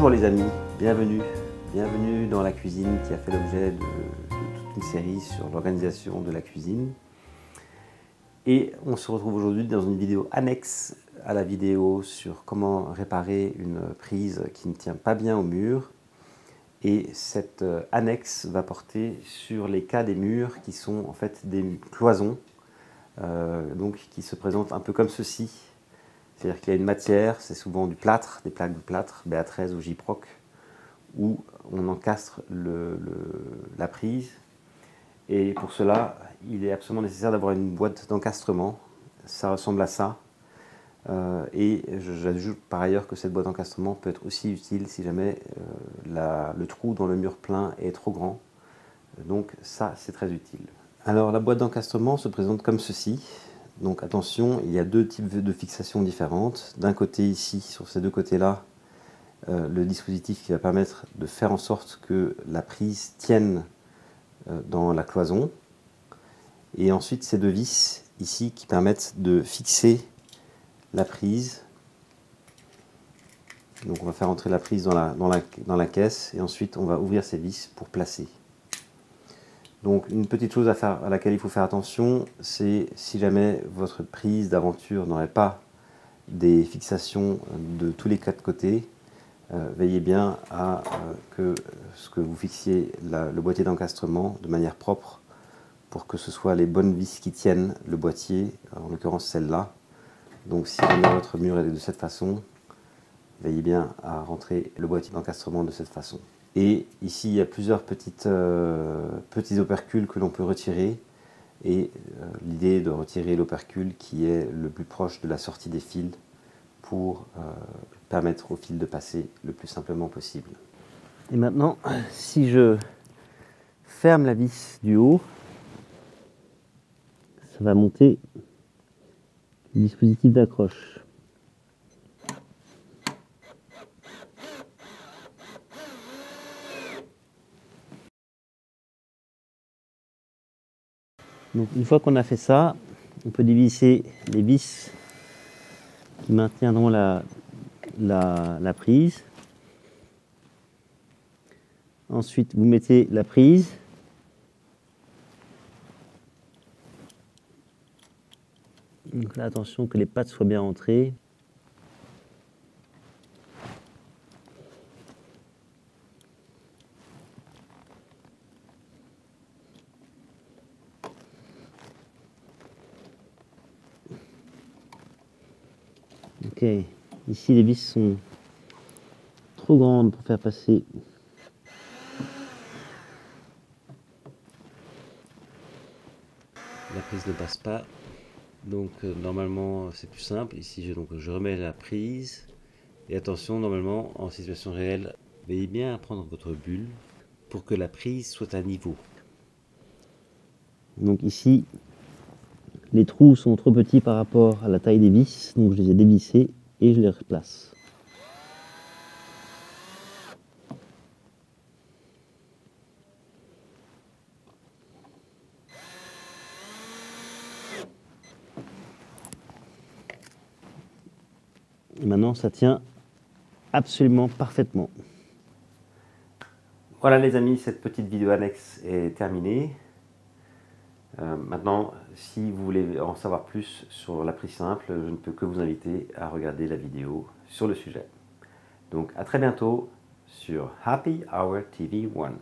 Bonjour les amis, bienvenue dans la cuisine qui a fait l'objet de toute une série sur l'organisation de la cuisine. Et on se retrouve aujourd'hui dans une vidéo annexe à la vidéo sur comment réparer une prise qui ne tient pas bien au mur. Et cette annexe va porter sur les cas des murs qui sont en fait des cloisons, donc qui se présentent un peu comme ceci. C'est-à-dire qu'il y a une matière, c'est souvent du plâtre, des plaques de plâtre, BA13 ou Gyproc, où on encastre la prise. Et pour cela, il est absolument nécessaire d'avoir une boîte d'encastrement. Ça ressemble à ça. Et j'ajoute par ailleurs que cette boîte d'encastrement peut être aussi utile si jamais le trou dans le mur plein est trop grand. Donc ça, c'est très utile. Alors la boîte d'encastrement se présente comme ceci. Donc attention, il y a deux types de fixations différentes. D'un côté ici, sur ces deux côtés-là, le dispositif qui va permettre de faire en sorte que la prise tienne dans la cloison. Et ensuite ces deux vis ici qui permettent de fixer la prise. Donc on va faire entrer la prise dans la caisse et ensuite on va ouvrir ces vis pour placer. Donc une petite chose à laquelle il faut faire attention, c'est si jamais votre prise d'aventure n'aurait pas des fixations de tous les quatre côtés, veillez bien à que vous fixiez le boîtier d'encastrement de manière propre pour que ce soit les bonnes vis qui tiennent le boîtier, en l'occurrence celle-là. Donc si jamais votre mur est de cette façon, veillez bien à rentrer le boîtier d'encastrement de cette façon. Et ici, il y a plusieurs petits opercules que l'on peut retirer. Et l'idée est de retirer l'opercule qui est le plus proche de la sortie des fils pour permettre au fil de passer le plus simplement possible. Et maintenant, si je ferme la vis du haut, ça va monter le dispositif d'accroche. Donc une fois qu'on a fait ça, on peut dévisser les vis qui maintiendront la prise. Ensuite, vous mettez la prise. Donc là, attention que les pattes soient bien rentrées. Ok, ici les vis sont trop grandes pour faire passer la prise ne passe pas, donc normalement c'est plus simple. Ici je remets la prise et attention, normalement en situation réelle, veillez bien à prendre votre bulle pour que la prise soit à niveau. Donc ici les trous sont trop petits par rapport à la taille des vis, donc je les ai dévissés et je les replace. Et maintenant ça tient absolument parfaitement. Voilà les amis, cette petite vidéo annexe est terminée. Maintenant, si vous voulez en savoir plus sur la prise simple, je ne peux que vous inviter à regarder la vidéo sur le sujet. Donc à très bientôt sur Happy Hour TV 1.